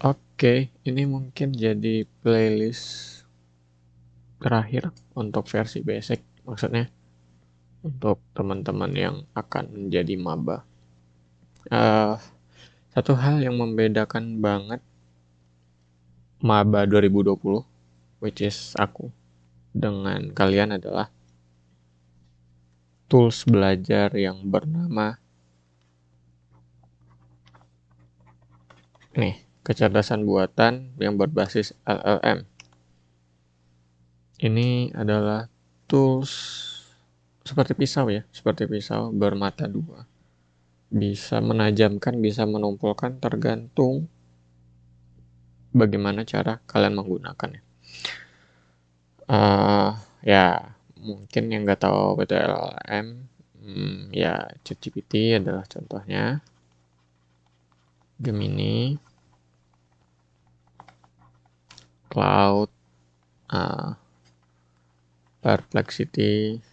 Oke, ini mungkin jadi playlist terakhir untuk versi basic, maksudnya untuk teman-teman yang akan menjadi maba. Eh, Satu hal yang membedakan banget maba 2020, which is aku, dengan kalian adalah tools belajar yang bernama nih, kecerdasan buatan yang berbasis LLM. Ini adalah tools seperti pisau ya, seperti pisau bermata dua. Bisa menajamkan, bisa menumpulkan tergantung bagaimana cara kalian menggunakannya. Uh, ya, mungkin yang nggak tahu BTLM, ya ChatGPT adalah contohnya. Gemini, Cloud, uh, Perplexity,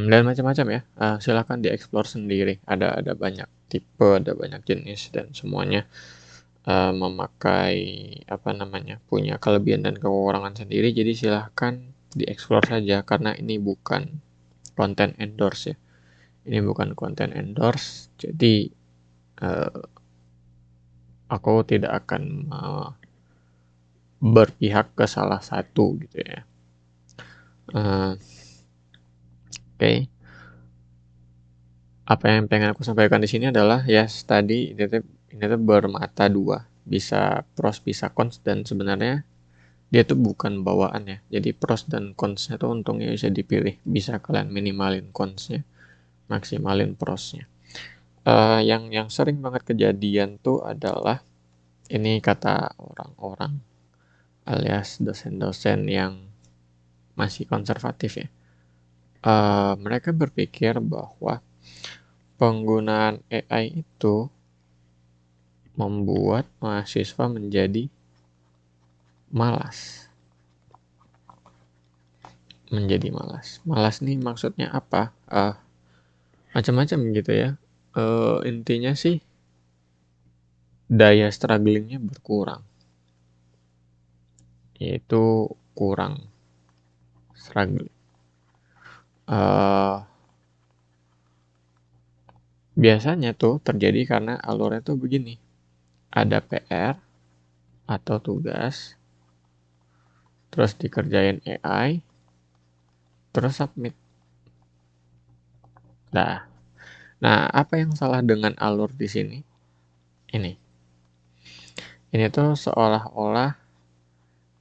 dan macam-macam ya. Silahkan dieksplor sendiri. Ada banyak tipe, ada banyak jenis dan semuanya memakai apa namanya, punya kelebihan dan kekurangan sendiri. Jadi silahkan dieksplor saja karena ini bukan konten endorse ya. Ini bukan konten endorse. Jadi uh, aku tidak akan berpihak ke salah satu gitu ya. Oke. Apa yang pengen aku sampaikan di sini adalah ya tadi ini tuh bermata dua, bisa pros bisa cons, dan sebenarnya dia tuh bukan bawaan ya. Jadi pros dan consnya tuh untungnya bisa dipilih, bisa kalian minimalin consnya, maksimalin prosnya. Yang sering banget kejadian tuh adalah ini kata orang-orang alias dosen-dosen yang masih konservatif ya. Mereka berpikir bahwa penggunaan AI itu membuat mahasiswa menjadi malas. Menjadi malas. Malas nih maksudnya apa? Macam-macam gitu ya. Intinya sih daya strugglingnya berkurang. Yaitu kurang struggle. Uh, Biasanya tuh terjadi karena alurnya tuh begini. Ada PR atau tugas, terus dikerjain AI, terus submit. Nah, apa yang salah dengan alur di sini? Ini. Ini tuh seolah-olah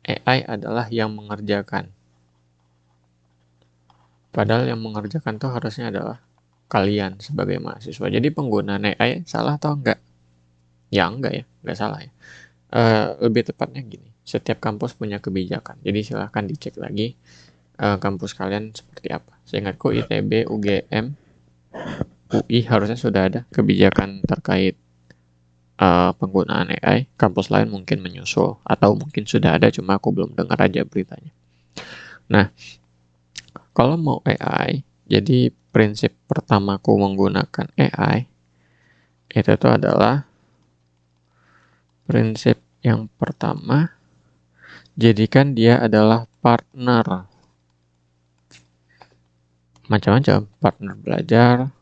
AI adalah yang mengerjakan. Padahal yang mengerjakan tuh harusnya adalah kalian sebagai mahasiswa. Jadi penggunaan AI salah atau enggak? Ya enggak ya, enggak salah ya. Lebih tepatnya gini, setiap kampus punya kebijakan. Jadi silahkan dicek lagi kampus kalian seperti apa. Seingatku ITB, UGM, UI harusnya sudah ada kebijakan terkait penggunaan AI. Kampus lain mungkin menyusul atau mungkin sudah ada, cuma aku belum dengar aja beritanya. Nah, kalau mau AI, jadi prinsip pertamaku menggunakan AI itu tuh adalah prinsip yang pertama, jadikan dia adalah partner. Macam-macam, partner belajar,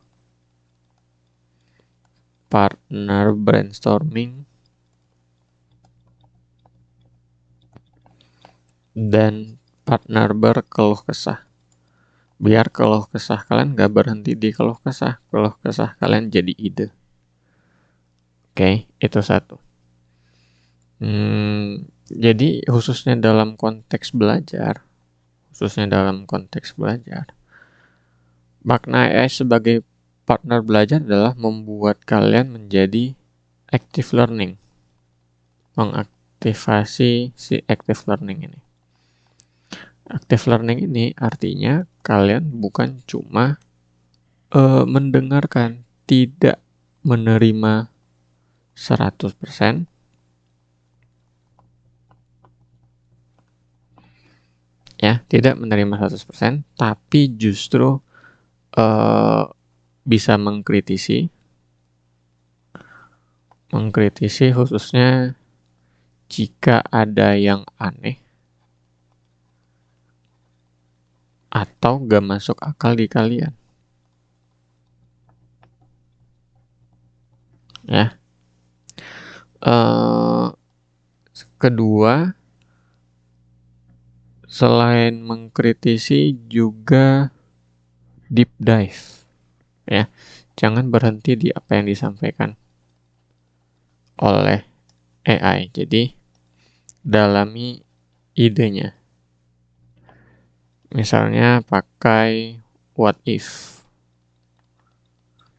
partner brainstorming, dan partner berkeluh kesah. Biar keluh kesah kalian gak berhenti di keluh kesah kalian jadi ide. Oke, itu satu. Jadi khususnya dalam konteks belajar, makna AI sebagai partner belajar adalah membuat kalian menjadi active learning, mengaktifasi si active learning ini. Active learning ini artinya kalian bukan cuma mendengarkan, tidak menerima 100%, ya, tidak menerima 100%, tapi justru bisa mengkritisi, Mengkritisi khususnya jika ada yang aneh atau gak masuk akal di kalian. Ya. Kedua, selain mengkritisi juga deep dive. Ya. Jangan berhenti di apa yang disampaikan oleh AI. Jadi, dalami idenya. Misalnya pakai what if.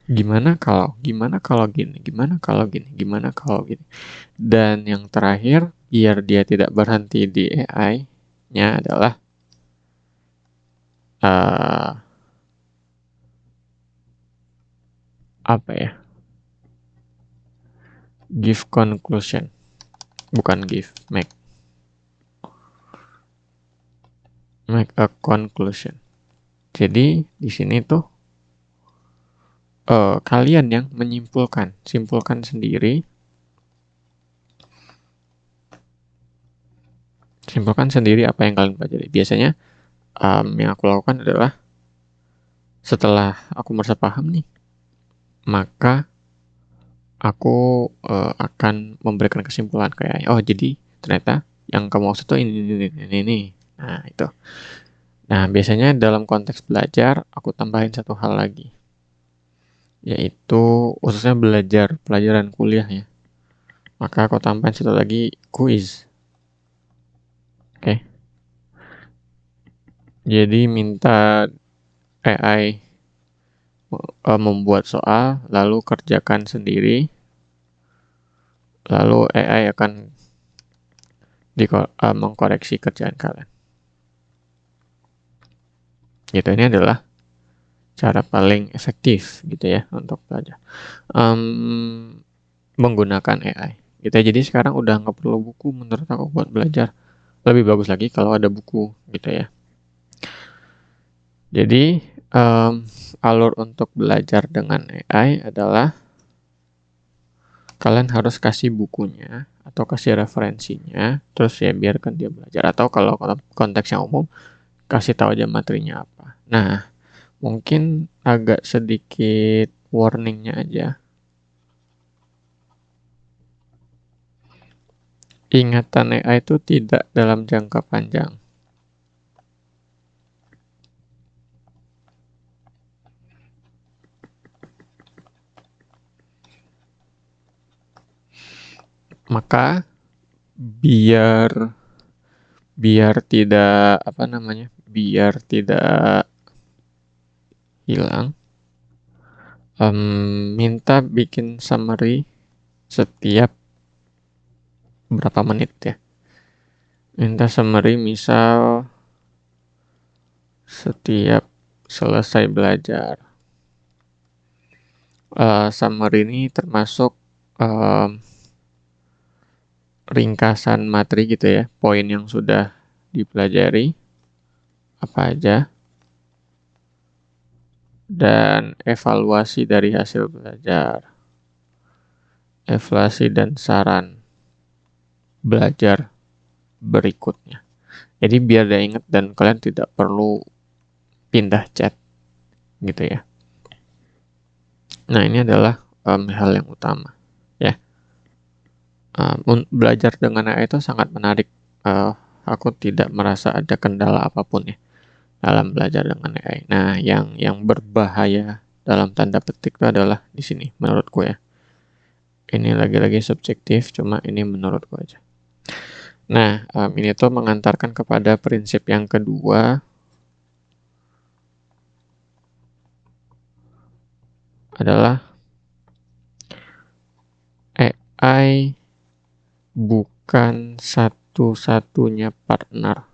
Gimana kalau gini, gimana kalau gini, gimana kalau gini. Dan yang terakhir, biar dia tidak berhenti di AI-nya adalah apa ya? Give conclusion. Bukan give, make a conclusion. Jadi di sini tuh kalian yang simpulkan sendiri apa yang kalian pelajari. Biasanya yang aku lakukan adalah setelah aku merasa paham nih, maka aku akan memberikan kesimpulan kayak, oh jadi ternyata yang kamu maksud tuh ini. Nah itu. Nah biasanya dalam konteks belajar aku tambahin satu hal lagi, yaitu khususnya belajar pelajaran kuliah ya. Maka aku tambahin satu lagi, kuis. Oke. Jadi minta AI membuat soal, lalu kerjakan sendiri, lalu AI akan mengkoreksi kerjaan kalian. Gitu, ini adalah cara paling efektif gitu ya untuk belajar menggunakan AI. Gitu ya. Jadi sekarang udah nggak perlu buku menurut aku buat belajar. Lebih bagus lagi kalau ada buku gitu ya. Jadi alur untuk belajar dengan AI adalah kalian harus kasih bukunya atau kasih referensinya, terus ya biarkan dia belajar. Atau kalau konteks yang umum, kasih tahu aja materinya apa. Nah, mungkin agak sedikit warningnya aja. Ingatan AI itu tidak dalam jangka panjang. Maka biar tidak biar tidak hilang, minta bikin summary setiap berapa menit ya. Minta summary misal setiap selesai belajar. Summary ini termasuk ringkasan materi gitu ya, poin yang sudah dipelajari apa aja, dan evaluasi dari hasil belajar, evaluasi dan saran belajar berikutnya. Jadi biar dia ingat dan kalian tidak perlu pindah chat gitu ya. Nah ini adalah hal yang utama ya. Belajar dengan AI itu sangat menarik. Aku tidak merasa ada kendala apapun ya dalam belajar dengan AI. Nah, yang berbahaya dalam tanda petik itu adalah di sini menurutku ya. Ini lagi-lagi subjektif, cuma ini menurutku aja. Nah, ini tuh mengantarkan kepada prinsip yang kedua, adalah AI bukan satu-satunya partner.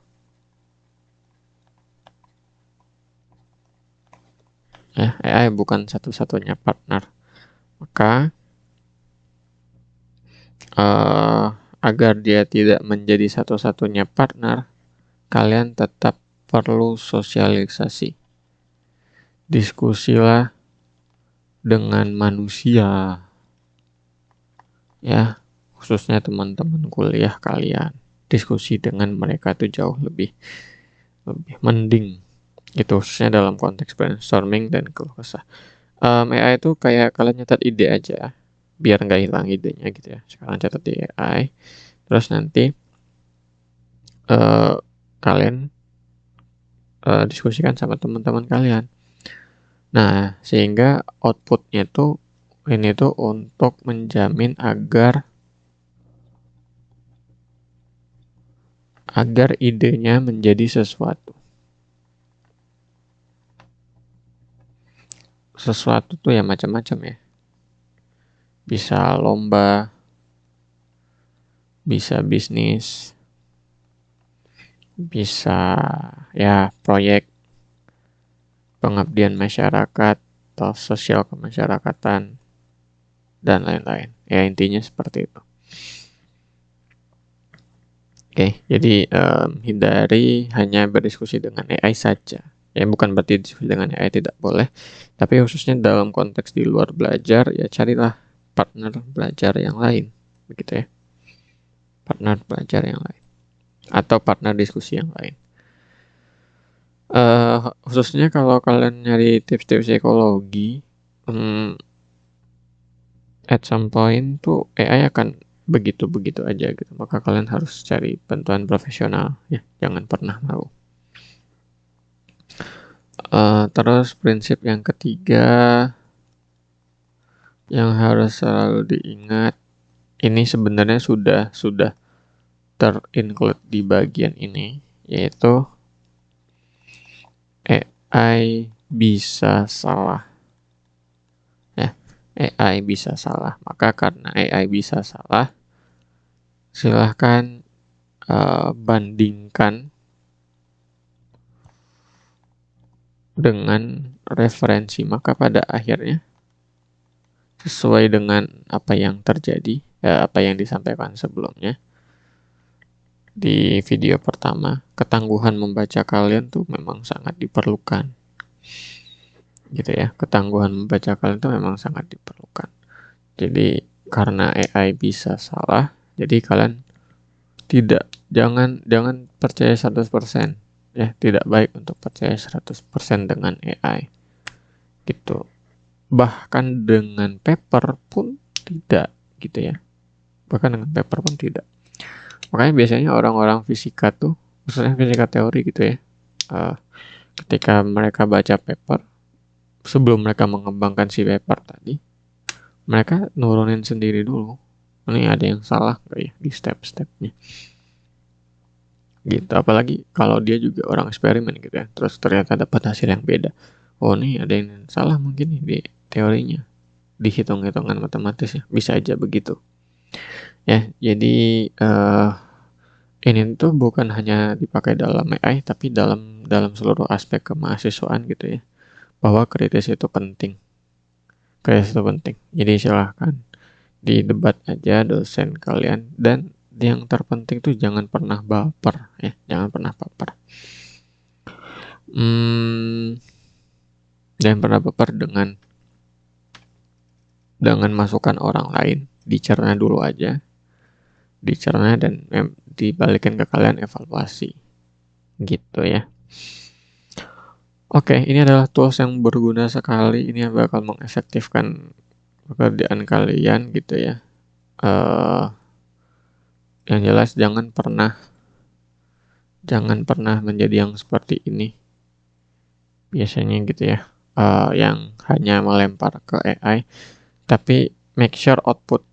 Ya, AI bukan satu-satunya partner. Maka agar dia tidak menjadi satu-satunya partner, kalian tetap perlu sosialisasi. Diskusilah dengan manusia. ya, khususnya teman-teman kuliah kalian. Diskusi dengan mereka tuh jauh lebih mending gitu, khususnya dalam konteks brainstorming dan keluh kesah. AI itu kayak kalian nyatat ide aja, biar nggak hilang idenya gitu ya. Sekarang catat di AI, terus nanti eh, kalian diskusikan sama teman-teman kalian. Nah, sehingga outputnya tuh ini tuh untuk menjamin agar idenya menjadi sesuatu. Sesuatu tuh ya macam-macam ya. Bisa lomba, bisa bisnis, bisa ya proyek pengabdian masyarakat atau sosial kemasyarakatan dan lain-lain. Ya intinya seperti itu. Oke, jadi hindari hanya berdiskusi dengan AI saja. Ya bukan berarti diskusi dengan AI tidak boleh, tapi khususnya dalam konteks di luar belajar ya carilah partner belajar yang lain, begitu ya. Partner belajar yang lain atau partner diskusi yang lain. Khususnya kalau kalian nyari tips-tips psikologi, at some point tuh AI akan begitu-begitu aja gitu. Maka kalian harus cari bantuan profesional ya, jangan pernah malu. Terus prinsip yang ketiga yang harus selalu diingat, ini sebenarnya sudah terinclude di bagian ini, yaitu AI bisa salah. Ya, AI bisa salah. Maka karena AI bisa salah, silahkan bandingkan dengan referensi. Maka pada akhirnya sesuai dengan apa yang terjadi, apa yang disampaikan sebelumnya di video pertama, ketangguhan membaca kalian tuh memang sangat diperlukan. Gitu ya, ketangguhan membaca kalian tuh memang sangat diperlukan. Jadi karena AI bisa salah, jadi kalian jangan percaya 100%. Ya, tidak baik untuk percaya 100% dengan AI. Gitu. Bahkan dengan paper pun tidak gitu ya. Bahkan dengan paper pun tidak. Makanya biasanya orang-orang fisika tuh, khususnya fisika teori gitu ya, ketika mereka baca paper, sebelum mereka mengembangkan si paper tadi, mereka nurunin sendiri dulu. Ini ada yang salah nggak ya di step-stepnya. Gitu. Apalagi kalau dia juga orang eksperimen gitu ya, terus ternyata dapat hasil yang beda. Oh nih ada yang salah mungkin nih di teorinya, di hitung-hitungan matematisnya, bisa aja begitu. Ya, jadi ini tuh bukan hanya dipakai dalam AI tapi dalam seluruh aspek kemahasiswaan gitu ya, bahwa kritis itu penting. Kritis itu penting, jadi silahkan didebat aja dosen kalian, dan yang terpenting tuh jangan pernah baper ya, jangan pernah baper. Jangan pernah baper dengan masukan orang lain, dicerna dulu aja, dicerna dan dibalikin ke kalian evaluasi gitu ya. Oke, ini adalah tools yang berguna sekali. Ini yang bakal mengefektifkan pekerjaan kalian gitu ya. Yang jelas jangan pernah menjadi yang seperti ini. Biasanya gitu ya. Yang hanya melempar ke AI, tapi make sure output.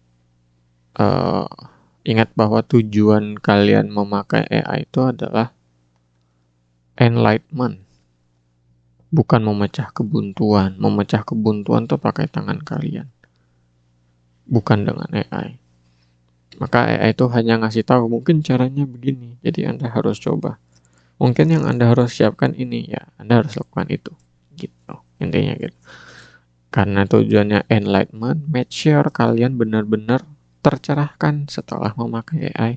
Ingat bahwa tujuan kalian memakai AI itu adalah enlightenment. Bukan memecah kebuntuan. Memecah kebuntuan tuh pakai tangan kalian, bukan dengan AI. Maka AI itu hanya ngasih tahu mungkin caranya begini, jadi Anda harus coba. Mungkin yang Anda harus siapkan ini, ya Anda harus lakukan itu. Gitu, intinya gitu. Karena tujuannya enlightenment, make sure kalian benar-benar tercerahkan setelah memakai AI.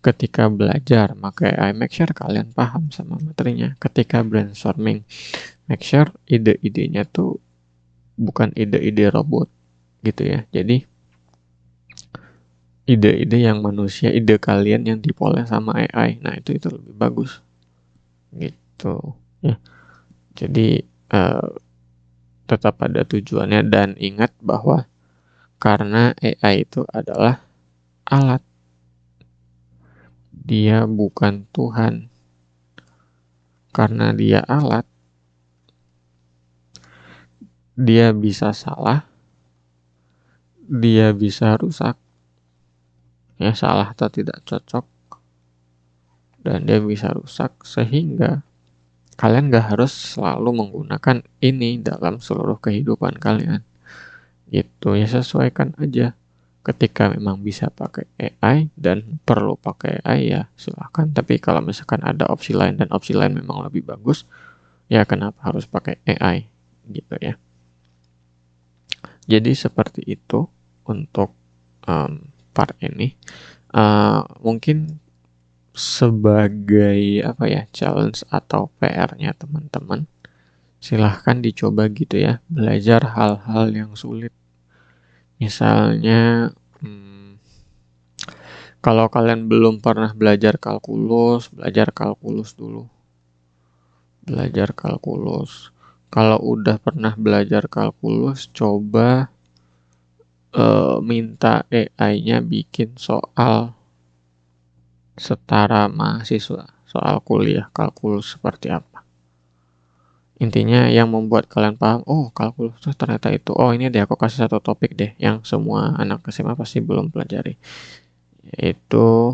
Ketika belajar maka AI, make sure kalian paham sama materinya. Ketika brainstorming, make sure ide-idenya tuh bukan ide-ide robot gitu ya. Jadi ide-ide yang manusia, ide kalian yang dipoles sama AI. Nah, itu lebih bagus. Gitu. Ya. Jadi tetap ada tujuannya dan ingat bahwa karena AI itu adalah alat. Dia bukan Tuhan. Karena dia alat, dia bisa salah, dia bisa rusak, ya salah atau tidak cocok, dan dia bisa rusak sehingga kalian gak harus selalu menggunakan ini dalam seluruh kehidupan kalian. Gitu ya, sesuaikan aja. Ketika memang bisa pakai AI dan perlu pakai AI ya silahkan. Tapi kalau misalkan ada opsi lain dan opsi lain memang lebih bagus, ya kenapa harus pakai AI gitu ya. Jadi seperti itu untuk part ini. Mungkin sebagai apa ya, challenge atau PR-nya teman-teman, silahkan dicoba gitu ya, belajar hal-hal yang sulit. Misalnya kalau kalian belum pernah belajar kalkulus dulu. Belajar kalkulus. Kalau udah pernah belajar kalkulus, coba minta AI-nya bikin soal setara mahasiswa, soal kuliah kalkulus seperti apa. Intinya yang membuat kalian paham, oh kalkulus tuh ternyata itu, oh ini deh aku kasih satu topik deh yang semua anak SMA pasti belum pelajari, yaitu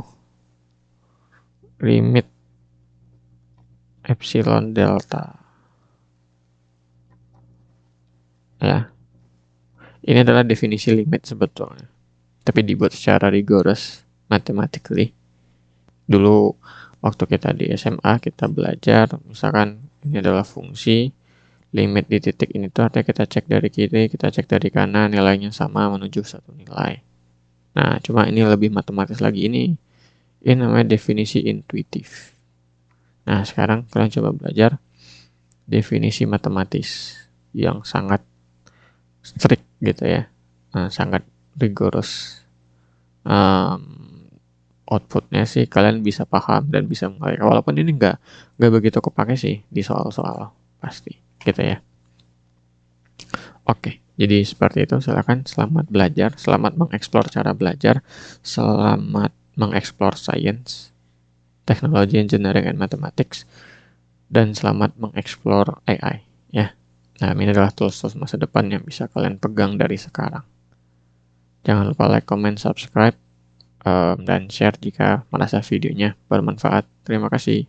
limit epsilon delta. Ya, ini adalah definisi limit sebetulnya, tapi dibuat secara rigorous mathematically. Dulu waktu kita di SMA kita belajar, misalkan ini adalah fungsi, limit di titik ini tuh artinya kita cek dari kiri, kita cek dari kanan, nilainya sama menuju satu nilai. Nah, cuma ini lebih matematis lagi, ini namanya definisi intuitif. Nah, sekarang kalian coba belajar definisi matematis yang sangat strict gitu ya, sangat rigorous. Outputnya sih kalian bisa paham dan bisa mengalir. Walaupun ini nggak begitu kepake sih di soal-soal pasti gitu ya. Oke, jadi seperti itu. Silakan, selamat belajar, selamat mengeksplor cara belajar, selamat mengeksplor science, technology, engineering, and mathematics, dan selamat mengeksplor AI ya. Nah, ini adalah tools-tools masa depan yang bisa kalian pegang dari sekarang. Jangan lupa like, comment, subscribe, dan share jika merasa videonya bermanfaat. Terima kasih.